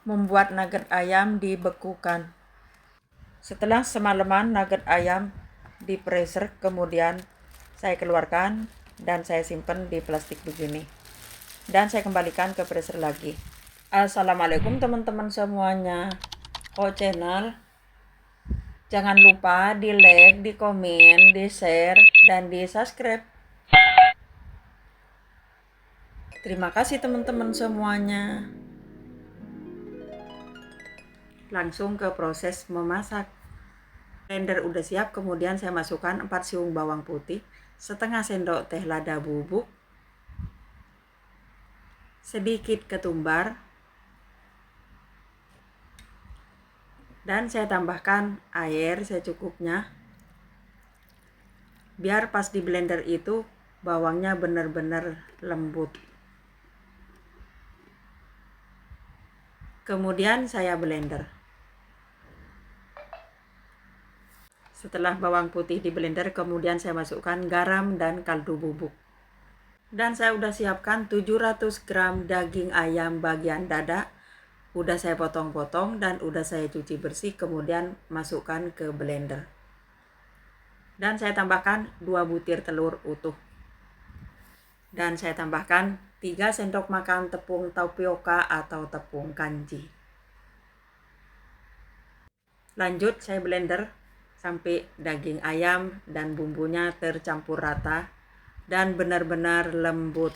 Membuat nugget ayam dibekukan. Setelah semalaman nugget ayam di freezer, kemudian saya keluarkan dan saya simpan di plastik begini. Dan saya kembalikan ke freezer lagi. Assalamualaikum teman-teman semuanya. Channel, jangan lupa di like, di komen, di share, dan di subscribe. Terima kasih teman-teman semuanya. Langsung ke proses memasak. Blender udah siap, kemudian saya masukkan 4 siung bawang putih, setengah sendok teh lada bubuk, sedikit ketumbar, dan saya tambahkan air secukupnya. Biar pas di blender itu bawangnya benar-benar lembut. Kemudian saya blender. Setelah bawang putih di blender, kemudian saya masukkan garam dan kaldu bubuk. Dan saya udah siapkan 700 gram daging ayam bagian dada. Udah saya potong-potong dan udah saya cuci bersih, kemudian masukkan ke blender. Dan saya tambahkan 2 butir telur utuh. Dan saya tambahkan 3 sendok makan tepung tapioka atau tepung kanji. Lanjut saya blender sampai daging ayam dan bumbunya tercampur rata dan benar-benar lembut.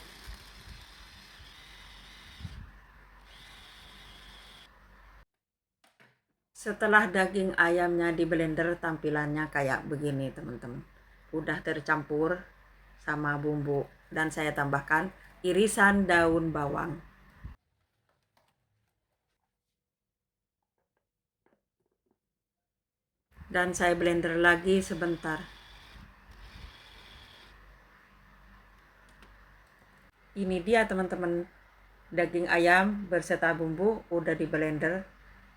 Setelah daging ayamnya di blender, tampilannya kayak begini teman-teman. Udah tercampur sama bumbu dan saya tambahkan irisan daun bawang. Dan saya blender lagi sebentar. Ini dia teman-teman, daging ayam berserta bumbu udah di blender.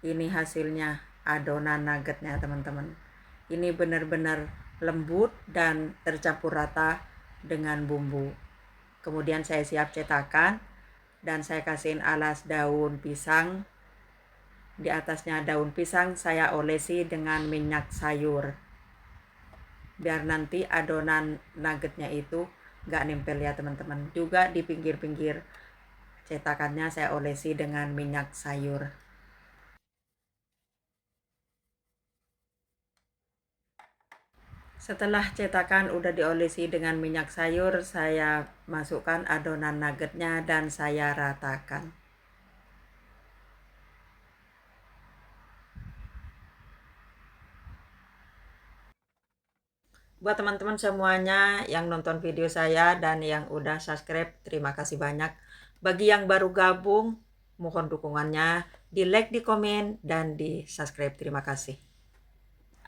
Ini hasilnya adonan nuggetnya teman-teman. Ini benar-benar lembut dan tercampur rata dengan bumbu. Kemudian saya siap cetakan dan saya kasihin alas daun pisang. Di atasnya daun pisang saya olesi dengan minyak sayur. Biar nanti adonan nuggetnya itu gak nempel ya teman-teman. Juga di pinggir-pinggir cetakannya saya olesi dengan minyak sayur. Setelah cetakan udah diolesi dengan minyak sayur, saya masukkan adonan nuggetnya dan saya ratakan. Buat teman-teman semuanya yang nonton video saya dan yang udah subscribe, terima kasih banyak. Bagi yang baru gabung, mohon dukungannya, di like, di komen, dan di subscribe. Terima kasih.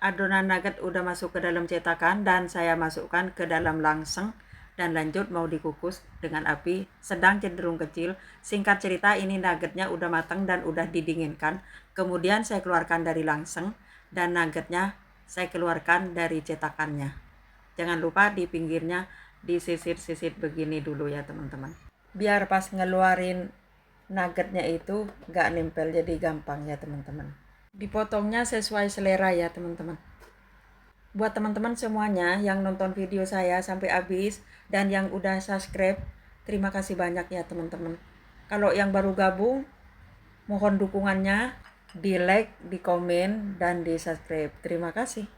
Adonan nugget udah masuk ke dalam cetakan dan saya masukkan ke dalam langseng dan lanjut mau dikukus dengan api sedang cenderung kecil. Singkat cerita, ini nuggetnya udah matang dan udah didinginkan. Kemudian saya keluarkan dari langseng dan nuggetnya saya keluarkan dari cetakannya. Jangan lupa di pinggirnya disisir-sisir begini dulu ya teman-teman. Biar pas ngeluarin nuggetnya itu gak nempel, jadi gampang ya teman-teman. Dipotongnya sesuai selera ya teman-teman. Buat teman-teman semuanya yang nonton video saya sampai habis dan yang udah subscribe, terima kasih banyak ya teman-teman. Kalau yang baru gabung, mohon dukungannya, di like, di komen, dan di subscribe. Terima kasih.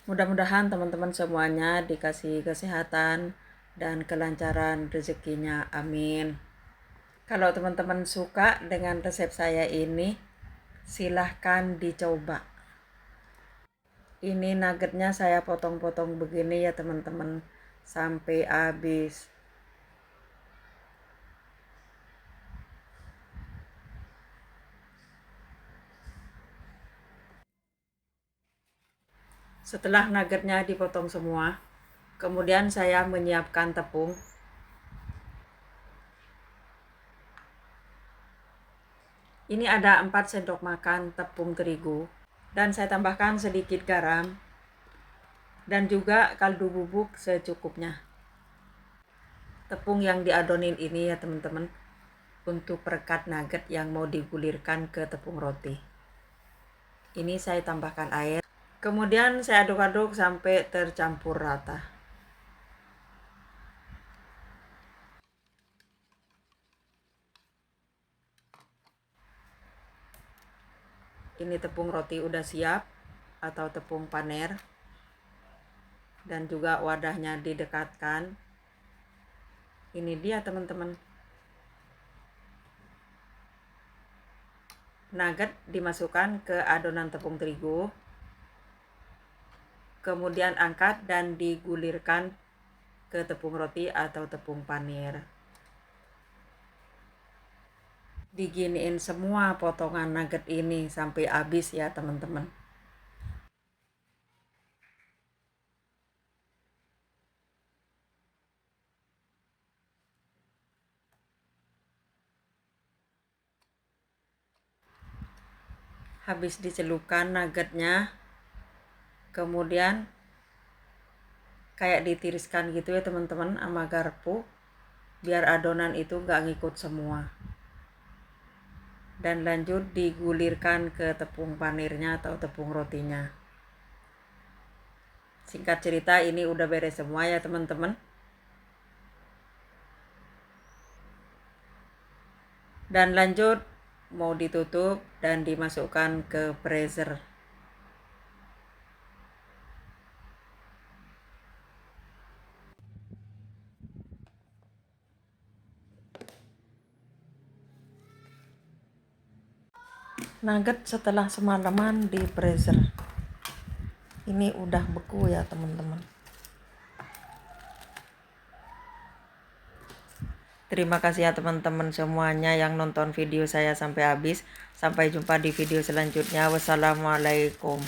Mudah-mudahan teman-teman semuanya dikasih kesehatan dan kelancaran rezekinya. Amin. Kalau teman-teman suka dengan resep saya ini, silahkan dicoba. Ini nuggetnya saya potong-potong begini ya teman-teman, sampai habis. Setelah nuggetnya dipotong semua, kemudian saya menyiapkan tepung. Ini ada 4 sendok makan tepung terigu. Dan saya tambahkan sedikit garam. Dan juga kaldu bubuk secukupnya. Tepung yang diadonin ini ya teman-teman, untuk perekat nugget yang mau digulirkan ke tepung roti. Ini saya tambahkan air. Kemudian saya aduk-aduk sampai tercampur rata. Ini tepung roti udah siap atau tepung paner. Dan juga wadahnya didekatkan. Ini dia teman-teman. Nugget dimasukkan ke adonan tepung terigu. Kemudian angkat dan digulirkan ke tepung roti atau tepung panir. Diginiin semua potongan nugget ini sampai habis ya teman-teman. Habis dicelupkan nuggetnya, kemudian kayak ditiriskan gitu ya teman-teman sama garpu, biar adonan itu gak ngikut semua. Dan lanjut digulirkan ke tepung panirnya atau tepung rotinya. Singkat cerita, ini udah beres semua ya teman-teman. Dan lanjut mau ditutup dan dimasukkan ke freezer. Nugget setelah semalaman di freezer. Ini udah beku ya teman-teman. Terima kasih ya teman-teman semuanya yang nonton video saya sampai habis. Sampai jumpa di video selanjutnya. Wassalamualaikum.